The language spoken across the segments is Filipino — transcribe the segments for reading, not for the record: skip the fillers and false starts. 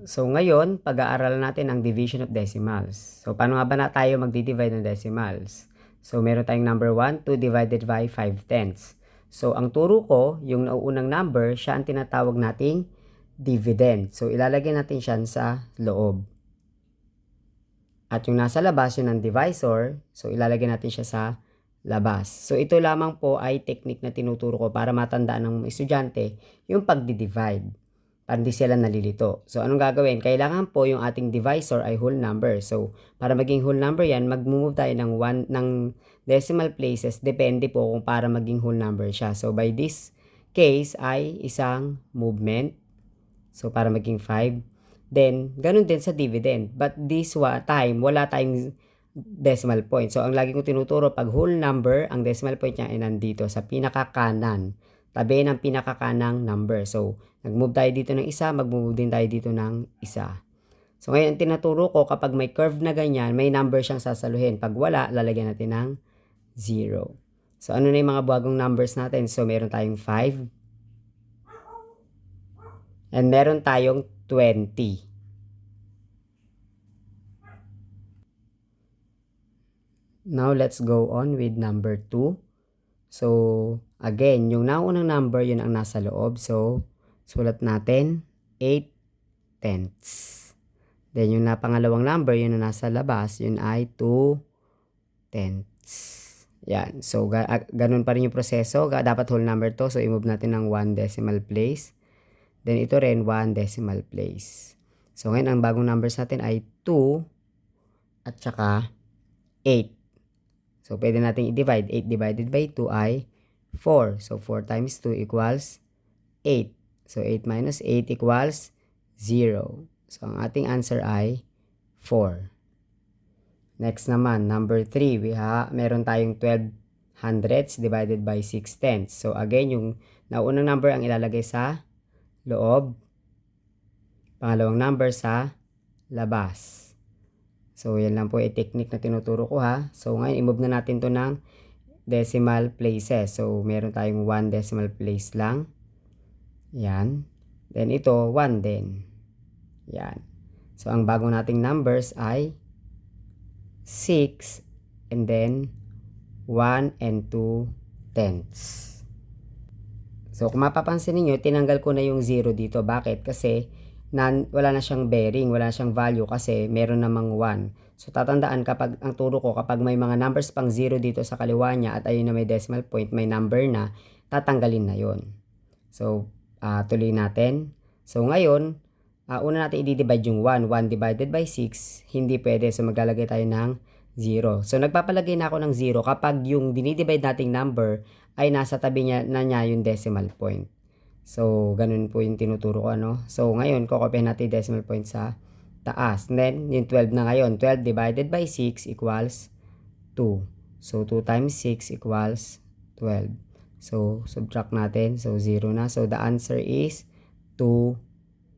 So ngayon, pag-aaralan natin ang division of decimals. So paano nga ba na tayo magdi-divide ng decimals? So meron tayong number 1, 2 divided by 5/10. So ang turo ko, yung nauunang number, siya ang tinatawag nating dividend. So ilalagay natin siya sa loob. At yung nasa labas, yun ang divisor. So ilalagay natin siya sa labas. So ito lamang po ay technique na tinuturo ko para matandaan ng estudyante yung pagdi-divide, para hindi sila nalilito. So, anong gagawin? Kailangan po yung ating divisor ay whole number. So, para maging whole number yan, mag-move tayo ng decimal places. Depende po kung para maging whole number siya. So, by this case ay isang movement. So, para maging 5. Then, ganun din sa dividend. But this time, wala tayong decimal point. So, ang lagi kong tinuturo, pag whole number, ang decimal point niya ay nandito sa pinakakanan. Tabi ng pinakakanang number. So, nag-move tayo dito ng isa, mag-move din tayo dito ng isa. So, ngayon, tinuturo ko, kapag may curve na ganyan, may number siyang sasaluhin. Pag wala, lalagyan natin ng 0. So, ano na yung mga bagong numbers natin? So, meron tayong 5. And meron tayong 20. Now, let's go on with number 2. So, again, yung naunang number, yun ang nasa loob. So, sulat natin 8/10. Then, yung pangalawang number, yun ang nasa labas, yun ay 2/10. Yan. So, ganun pa rin yung proseso. Dapat whole number to. So, i-move natin ng 1 decimal place. Then, ito rin 1 decimal place. So, ngayon, ang bagong numbers natin ay 2 at saka 8. So, pwede natin i-divide. 8 divided by 2 ay 4. So, 4 times 2 equals 8. So, 8 minus 8 equals 0. So, ang ating answer ay 4. Next naman, number 3. Meron tayong 12 hundredths divided by 6 tenths. So, again, yung naunang number ang ilalagay sa loob. Pangalawang number sa labas. So, yan lang po yung technique na tinuturo ko ha. So, ngayon, i-move na natin to ng decimal places. So, meron tayong 1 decimal place lang. Yan. Then, ito, 1 din. Yan. So, ang bago nating numbers ay 6 and then 1 and 2 tenths. So, kung mapapansin niyo, tinanggal ko na yung 0 dito. Bakit? Kasi wala na siyang bearing, wala na siyang value kasi meron namang 1. So, tatandaan kapag ang turo ko, kapag may mga numbers pang 0 dito sa kaliwa niya at ayun na may decimal point, may number na, tatanggalin na yon. So, tuloy natin. So, ngayon, una natin i-divide yung 1. 1 divided by 6, hindi pwede. So, maglalagay tayo ng 0. So, nagpapalagay na ako ng 0 kapag yung dinidivide nating number ay nasa tabi niya yung decimal point. So, ganun po yung tinuturo ko, ano? So, ngayon, kokopyahin natin yung decimal point sa taas. And then, yung 12 na ngayon. 12 divided by 6 equals 2. So, 2 times 6 equals 12. So, subtract natin. So, 0 na. So, the answer is 2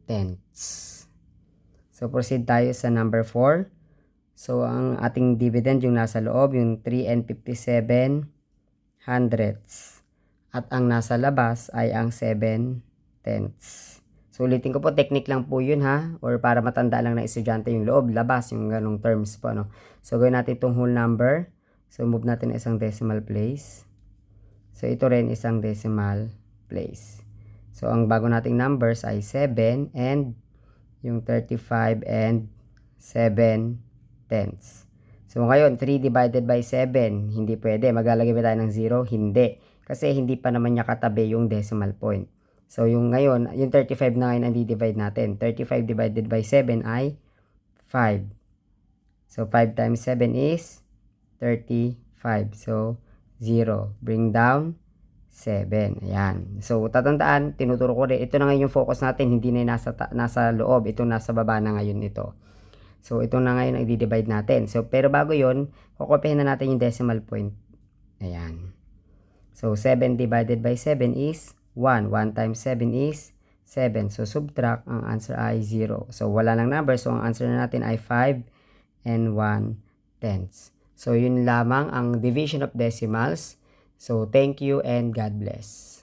tenths. So, proceed tayo sa number 4. So, ang ating dividend yung nasa loob, yung 3 and 57 hundredths. At ang nasa labas ay ang 7 tenths. So, ulitin ko po, technique lang po yun ha. Or para matanda lang na estudyante yung loob, labas, yung ganong terms po. No? So, gawin natin itong whole number. So, move natin isang decimal place. So, ito rin isang decimal place. So, ang bago nating numbers ay 7 and yung 35 and 7 tenths. So, ngayon, 3 divided by 7, hindi pwede. Maglalagay ba tayo ng 0? Hindi. Kasi hindi pa naman niya katabi yung decimal point. So, yung ngayon, yung 35 na ngayon ang di-divide natin. 35 divided by 7 ay 5. So, 5 times 7 is 35. So, 0. Bring down 7. Ayan. So, tatandaan, tinuturo ko rin. Ito na ngayon yung focus natin. Hindi na nasa loob. Ito nasa baba na ngayon ito. So, ito na ngayon ang i-divide natin. So, pero bago yon, kukopihin na natin yung decimal point. Ayan. So, 7 divided by 7 is 1. 1 times 7 is 7. So, subtract, ang answer ay 0. So, wala nang number. So, ang answer na natin ay 5 and 1 tenths. So, yun lamang ang division of decimals. So, thank you and God bless.